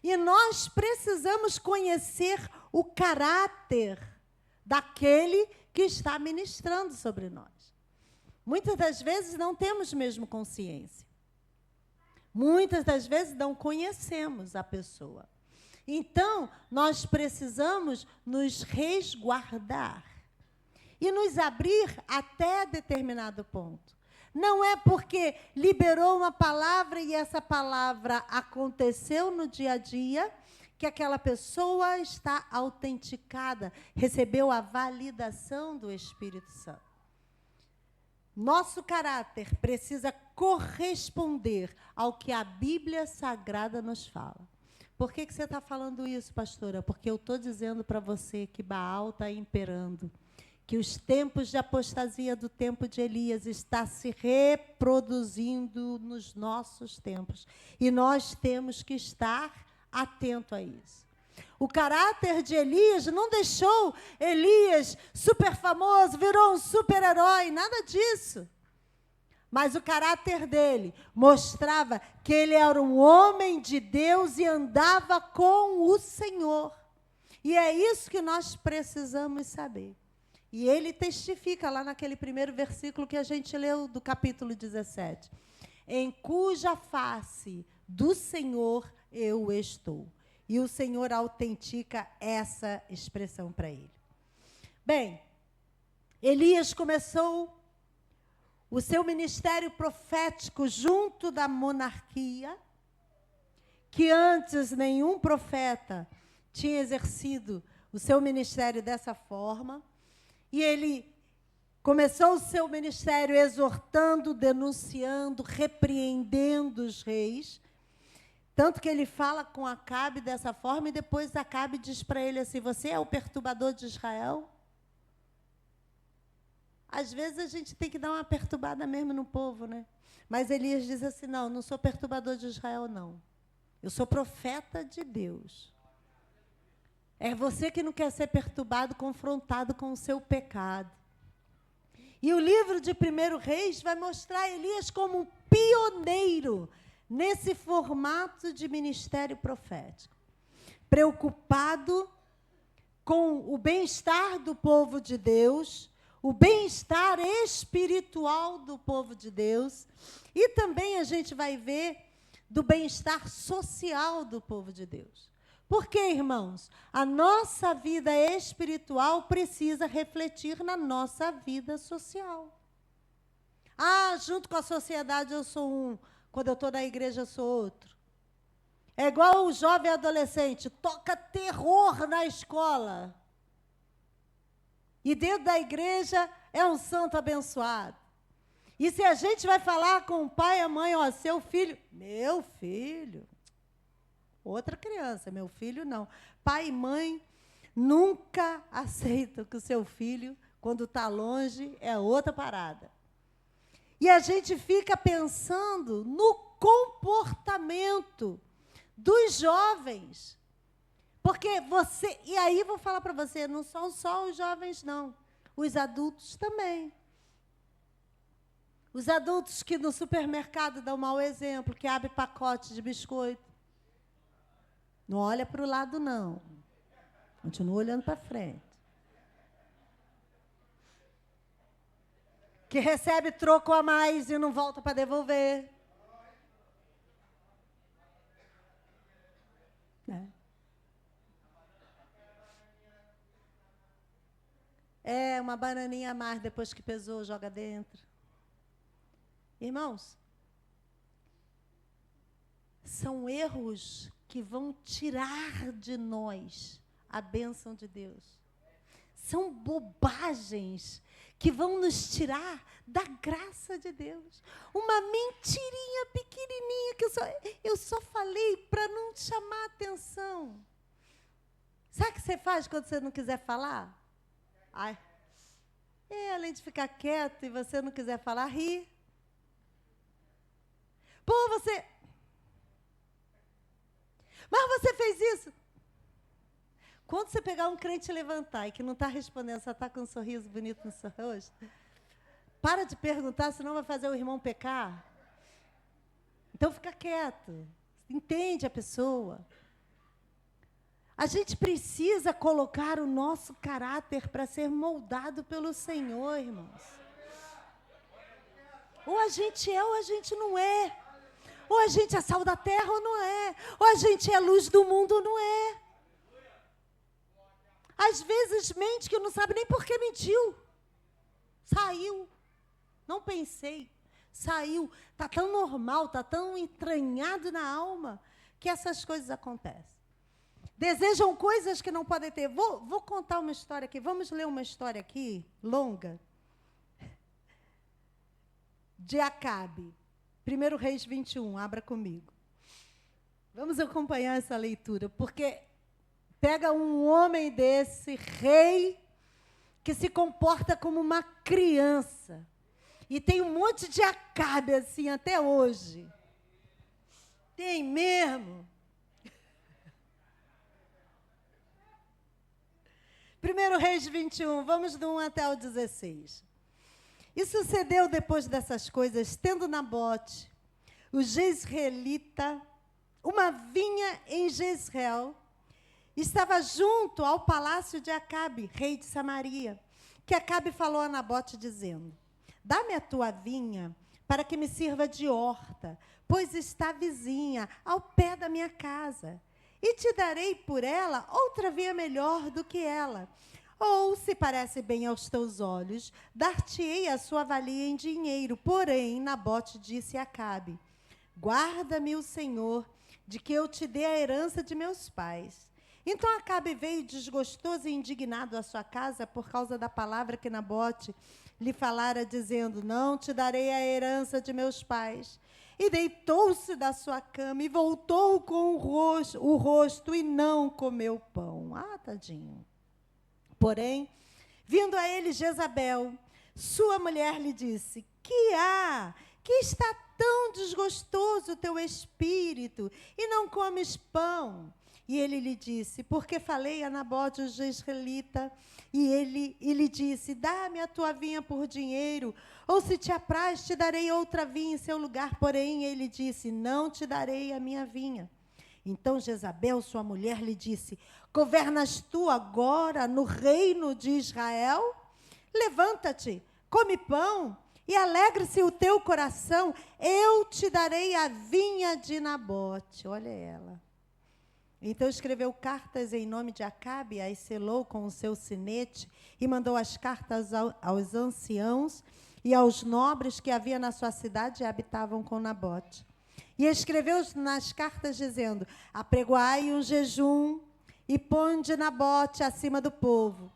E nós precisamos conhecer o caráter daquele que está ministrando sobre nós. Muitas das vezes não temos mesmo consciência. Muitas das vezes não conhecemos a pessoa. Então, nós precisamos nos resguardar e nos abrir até determinado ponto. Não é porque liberou uma palavra e essa palavra aconteceu no dia a dia que aquela pessoa está autenticada, recebeu a validação do Espírito Santo. Nosso caráter precisa corresponder ao que a Bíblia Sagrada nos fala. Por que você está falando isso, pastora? Porque eu estou dizendo para você que Baal está imperando, que os tempos de apostasia do tempo de Elias está se reproduzindo nos nossos tempos. E nós temos que estar atento a isso. O caráter de Elias não deixou Elias super famoso, virou um super-herói, nada disso. Mas o caráter dele mostrava que ele era um homem de Deus e andava com o Senhor. E é isso que nós precisamos saber. E ele testifica lá naquele primeiro versículo que a gente leu do capítulo 17. Em cuja face do Senhor eu estou. E o Senhor autentica essa expressão para ele. Bem, Elias começou o seu ministério profético junto da monarquia, que antes nenhum profeta tinha exercido o seu ministério dessa forma. E ele começou o seu ministério exortando, denunciando, repreendendo os reis. Tanto que ele fala com Acabe dessa forma, e depois Acabe diz para ele assim: você é o perturbador de Israel? Às vezes a gente tem que dar uma perturbada mesmo no povo, né? Mas Elias diz assim: não sou perturbador de Israel, não. Eu sou profeta de Deus. É você que não quer ser perturbado, confrontado com o seu pecado. E o livro de 1 Reis vai mostrar Elias como um pioneiro nesse formato de ministério profético, preocupado com o bem-estar do povo de Deus, o bem-estar espiritual do povo de Deus, e também a gente vai ver do bem-estar social do povo de Deus. Por quê, irmãos? A nossa vida espiritual precisa refletir na nossa vida social. Junto com a sociedade eu sou um, quando eu estou na igreja eu sou outro. É igual o jovem adolescente, toca terror na escola. E dentro da igreja é um santo abençoado. E se a gente vai falar com o pai e a mãe, ó, seu filho, meu filho, outra criança, meu filho não. Pai e mãe nunca aceitam que o seu filho, quando está longe, é outra parada. E a gente fica pensando no comportamento dos jovens. Porque você... E aí vou falar para você, não são só os jovens, não. Os adultos também. Os adultos que no supermercado dão mau exemplo, que abrem pacote de biscoito. Não olha para o lado, não. Continua olhando para frente. Que recebe troco a mais e não volta para devolver. É, uma bananinha a mais depois que pesou, joga dentro. Irmãos, são erros que vão tirar de nós a bênção de Deus. São bobagens que vão nos tirar da graça de Deus. Uma mentirinha pequenininha que eu só falei para não chamar a atenção. Sabe o que você faz quando você não quiser falar? Ai. Além de ficar quieto e você não quiser falar, ri. Pô, você... Mas você fez isso. Quando você pegar um crente e levantar e que não está respondendo, só está com um sorriso bonito no seu rosto, para de perguntar, senão vai fazer o irmão pecar. Então fica quieto. Entende a pessoa. A gente precisa colocar o nosso caráter para ser moldado pelo Senhor, irmãos. Ou a gente é ou a gente não é. Ou a gente é sal da terra ou não é. Ou a gente é luz do mundo ou não é. Às vezes mente que não sabe nem por que mentiu. Saiu. Não pensei. Saiu. Está tão normal, está tão entranhado na alma que essas coisas acontecem. Desejam coisas que não podem ter. Vou contar uma história aqui. Vamos ler uma história aqui, longa. De Acabe. 1 Reis 21, abra comigo. Vamos acompanhar essa leitura, porque pega um homem desse, rei, que se comporta como uma criança. E tem um monte de Acabe assim até hoje. Tem mesmo. 1 Reis 21, vamos do 1 até o 16. E sucedeu depois dessas coisas, tendo Nabote, o jezreelita, uma vinha em Jezreel, estava junto ao palácio de Acabe, rei de Samaria, que Acabe falou a Nabote, dizendo: dá-me a tua vinha, para que me sirva de horta, pois está vizinha, ao pé da minha casa. E te darei por ela outra vinha melhor do que ela. Ou, se parece bem aos teus olhos, dar-te-ei a sua valia em dinheiro. Porém, Nabote disse a Acabe: guarda-me o Senhor, de que eu te dê a herança de meus pais. Então Acabe veio desgostoso e indignado à sua casa por causa da palavra que Nabote lhe falara, dizendo: não te darei a herança de meus pais. E deitou-se da sua cama e voltou com o rosto e não comeu pão. Ah, tadinho. Porém, vindo a ele Jezabel, sua mulher lhe disse: que há? Que está tão desgostoso o teu espírito e não comes pão? E ele lhe disse: porque falei a Nabote, o jezreelita, e lhe disse: dá-me a tua vinha por dinheiro, ou se te apraz, te darei outra vinha em seu lugar. Porém, ele disse: não te darei a minha vinha. Então Jezabel, sua mulher, lhe disse: governas tu agora no reino de Israel? Levanta-te, come pão, e alegre-se o teu coração, eu te darei a vinha de Nabote. Olha ela. Então escreveu cartas em nome de Acabe, as selou com o seu sinete, e mandou as cartas aos anciãos e aos nobres que havia na sua cidade e habitavam com Nabote. E escreveu nas cartas dizendo: apregoai um jejum e ponde Nabote acima do povo.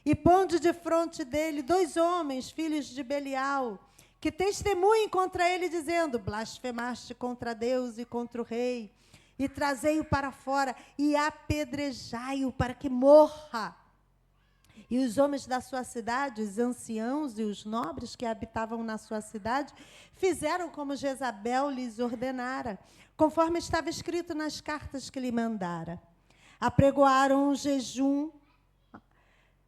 E ponde de fronte dele 2 homens, filhos de Belial, que testemunhem contra ele, dizendo: blasfemaste contra Deus e contra o rei. e trazei-o para fora, e apedrejai-o para que morra. E os homens da sua cidade, os anciãos e os nobres que habitavam na sua cidade, fizeram como Jezabel lhes ordenara, conforme estava escrito nas cartas que lhe mandara. Apregoaram um jejum,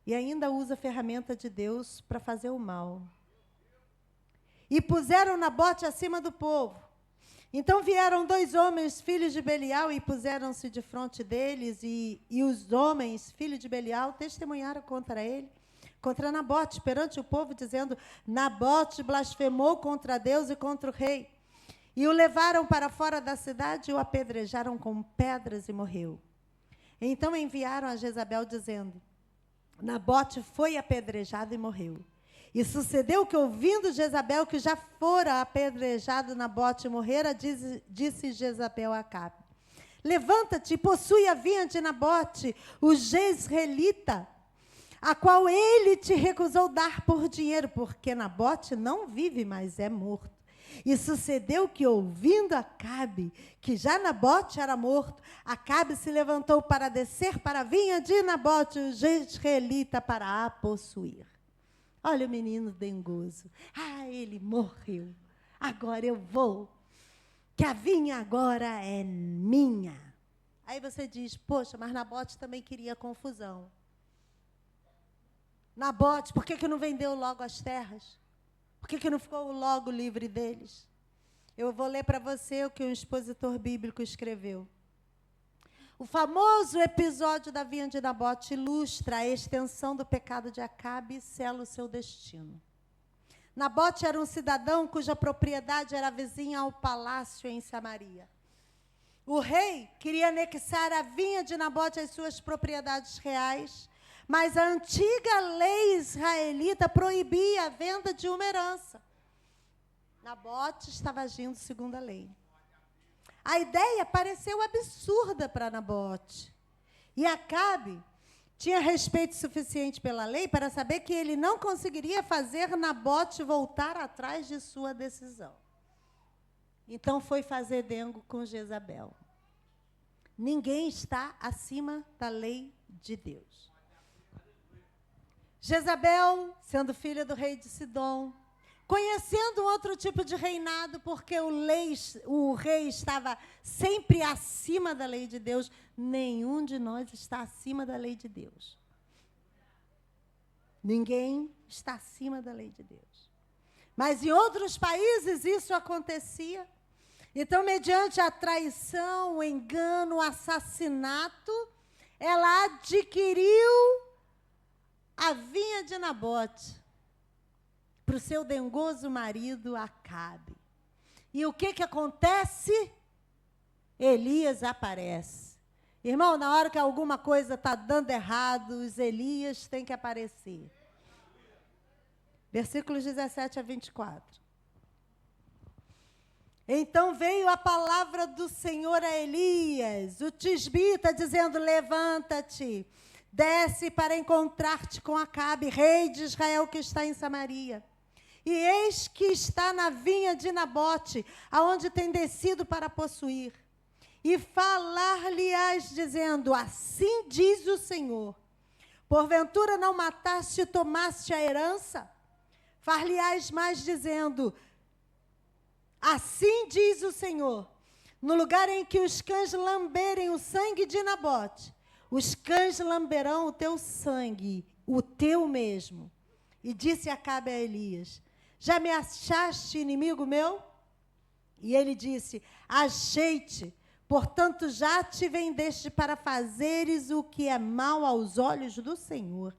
e ainda usa a ferramenta de Deus para fazer o mal. E puseram Nabote acima do povo. Então vieram 2 homens, filhos de Belial, e puseram-se de frente deles, e os homens, filhos de Belial, testemunharam contra ele, contra Nabote, perante o povo, dizendo: Nabote blasfemou contra Deus e contra o rei. E o levaram para fora da cidade e o apedrejaram com pedras e morreu. Então enviaram a Jezabel, dizendo: Nabote foi apedrejado e morreu. E sucedeu que, ouvindo Jezabel que já fora apedrejado Nabote e morrera, disse Jezabel a Acabe: Levanta-te e possui a vinha de Nabote, o jezreelita, a qual ele te recusou dar por dinheiro, porque Nabote não vive, mas é morto. E sucedeu que, ouvindo Acabe que já Nabote era morto, Acabe se levantou para descer para a vinha de Nabote, o jezreelita, para a possuir. Olha o menino dengoso. Ele morreu. Agora eu vou. Que a vinha agora é minha. Aí você diz: poxa, mas Nabote também queria confusão. Nabote, por que não vendeu logo as terras? Por que não ficou logo livre deles? Eu vou ler para você o que um expositor bíblico escreveu. O famoso episódio da vinha de Nabote ilustra a extensão do pecado de Acabe e sela o seu destino. Nabote era um cidadão cuja propriedade era vizinha ao palácio em Samaria. O rei queria anexar a vinha de Nabote às suas propriedades reais, mas a antiga lei israelita proibia a venda de uma herança. Nabote estava agindo segundo a lei. A ideia pareceu absurda para Nabote. E Acabe tinha respeito suficiente pela lei para saber que ele não conseguiria fazer Nabote voltar atrás de sua decisão. Então foi fazer dengo com Jezabel. Ninguém está acima da lei de Deus. Jezabel, sendo filha do rei de Sidom, conhecendo outro tipo de reinado, porque o rei estava sempre acima da lei de Deus. Nenhum de nós está acima da lei de Deus. Ninguém está acima da lei de Deus. Mas em outros países isso acontecia. Então, mediante a traição, o engano, o assassinato, ela adquiriu a vinha de Nabote para o seu dengoso marido Acabe. E o que acontece? Elias aparece. Irmão, na hora que alguma coisa está dando errado, os Elias têm que aparecer. Versículos 17 a 24. Então veio a palavra do Senhor a Elias, o tisbita, dizendo: levanta-te, desce para encontrar-te com Acabe, rei de Israel, que está em Samaria. E eis que está na vinha de Nabote, aonde tem descido para possuir. E falar-lhe-ás, dizendo: assim diz o Senhor, porventura não mataste e tomaste a herança? Far-lhe-ás mais, dizendo: assim diz o Senhor, no lugar em que os cães lamberem o sangue de Nabote, os cães lamberão o teu sangue, o teu mesmo. E disse Acabe a Elias: já me achaste inimigo meu? E ele disse: achei-te, portanto já te vendeste para fazeres o que é mal aos olhos do Senhor.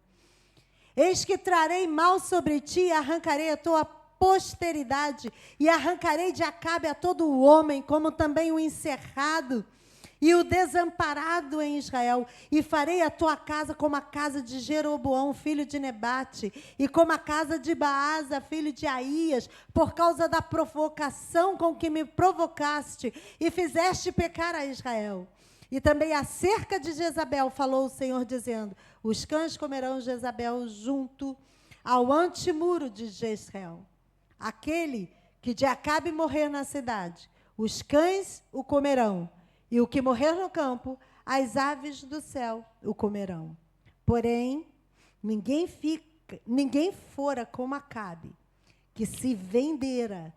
Eis que trarei mal sobre ti e arrancarei a tua posteridade, e arrancarei de Acabe a todo o homem, como também o encerrado e o desamparado em Israel, e farei a tua casa como a casa de Jeroboão, filho de Nebate, e como a casa de Baasa, filho de Aías, por causa da provocação com que me provocaste, e fizeste pecar a Israel. E também acerca de Jezabel falou o Senhor, dizendo: os cães comerão Jezabel junto ao antemuro de Jezreel. Aquele que de Acabe morrer na cidade, os cães o comerão, E o que morrer no campo, as aves do céu o comerão. Porém, ninguém fora como Acabe, que se vendera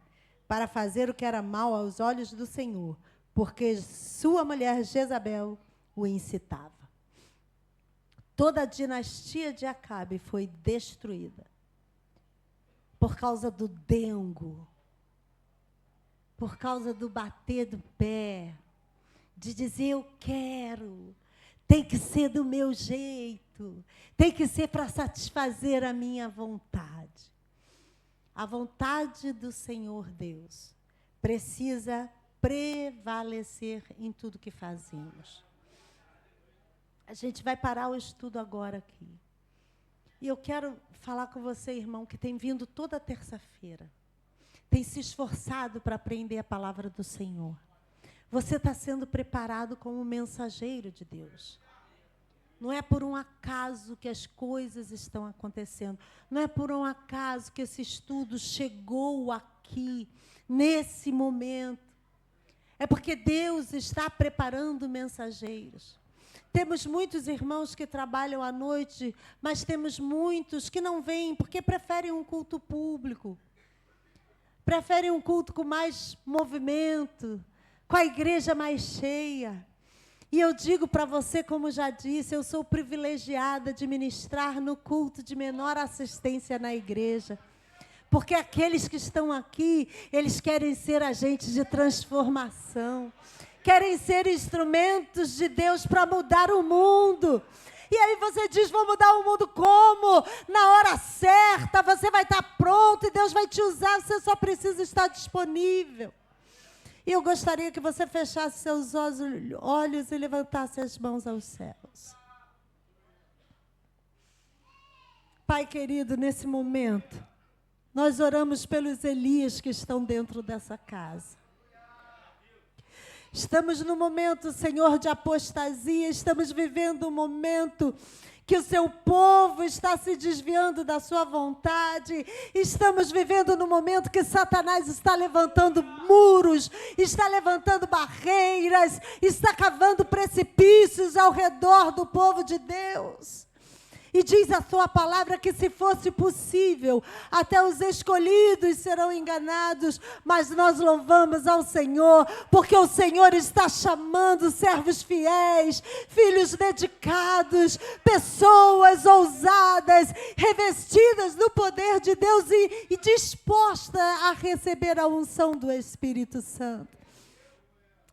para fazer o que era mal aos olhos do Senhor, porque sua mulher Jezabel o incitava. Toda a dinastia de Acabe foi destruída por causa do dengo, por causa do bater do pé, de dizer eu quero, tem que ser do meu jeito, tem que ser para satisfazer a minha vontade. A vontade do Senhor Deus precisa prevalecer em tudo que fazemos. A gente vai parar o estudo agora aqui. E eu quero falar com você, irmão, que tem vindo toda terça-feira, tem se esforçado para aprender a palavra do Senhor. Você está sendo preparado como mensageiro de Deus. Não é por um acaso que as coisas estão acontecendo. Não é por um acaso que esse estudo chegou aqui, nesse momento. É porque Deus está preparando mensageiros. Temos muitos irmãos que trabalham à noite, mas temos muitos que não vêm porque preferem um culto público. Preferem um culto com mais movimento, com a igreja mais cheia. E eu digo para você, como já disse, eu sou privilegiada de ministrar no culto de menor assistência na igreja. Porque aqueles que estão aqui, eles querem ser agentes de transformação. Querem ser instrumentos de Deus para mudar o mundo. E aí você diz, vou mudar o mundo como? Na hora certa, você vai estar pronto e Deus vai te usar, você só precisa estar disponível. E eu gostaria que você fechasse seus olhos e levantasse as mãos aos céus. Pai querido, nesse momento, nós oramos pelos Elias que estão dentro dessa casa. Estamos no momento, Senhor, de apostasia, estamos vivendo um momento que o seu povo está se desviando da sua vontade. Estamos vivendo no momento que Satanás está levantando muros, está levantando barreiras, está cavando precipícios ao redor do povo de Deus. E diz a sua palavra que se fosse possível, até os escolhidos serão enganados, mas nós louvamos ao Senhor, porque o Senhor está chamando servos fiéis, filhos dedicados, pessoas ousadas, revestidas do poder de Deus e dispostas a receber a unção do Espírito Santo.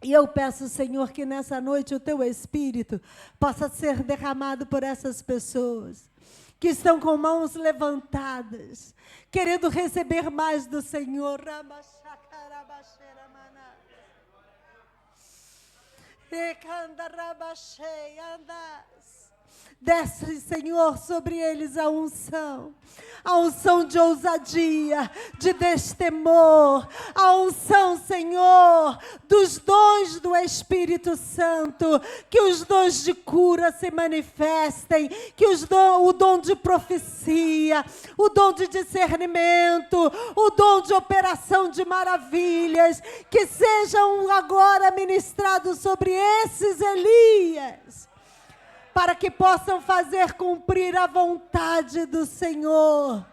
E eu peço, Senhor, que nessa noite o Teu Espírito possa ser derramado por essas pessoas que estão com mãos levantadas, querendo receber mais do Senhor. Desce, Senhor, sobre eles a unção de ousadia, de destemor, a unção, Senhor, dos dons do Espírito Santo, que os dons de cura se manifestem, que o dom de profecia, o dom de discernimento, o dom de operação de maravilhas, que sejam agora ministrados sobre esses Elias, para que possam fazer cumprir a vontade do Senhor.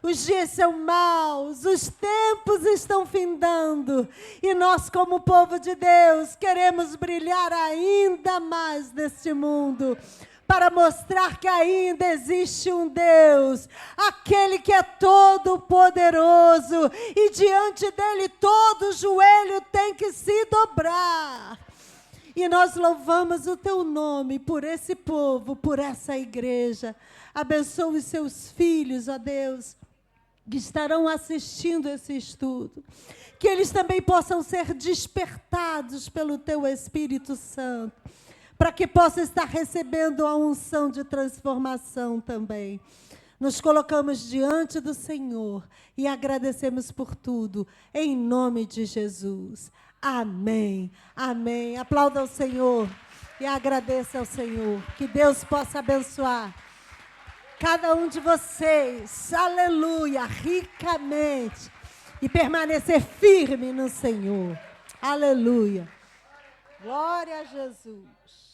Os dias são maus, os tempos estão findando, e nós, como povo de Deus, queremos brilhar ainda mais neste mundo, para mostrar que ainda existe um Deus, aquele que é todo poderoso, e diante dele todo joelho tem que se dobrar. E nós louvamos o Teu nome por esse povo, por essa igreja. Abençoe os seus filhos, ó Deus, que estarão assistindo esse estudo. Que eles também possam ser despertados pelo Teu Espírito Santo, para que possam estar recebendo a unção de transformação também. Nos colocamos diante do Senhor e agradecemos por tudo, em nome de Jesus. Amém, amém. Aplauda o Senhor e agradeça ao Senhor. Que Deus possa abençoar cada um de vocês, aleluia, ricamente, e permanecer firme no Senhor, aleluia. Glória a Jesus.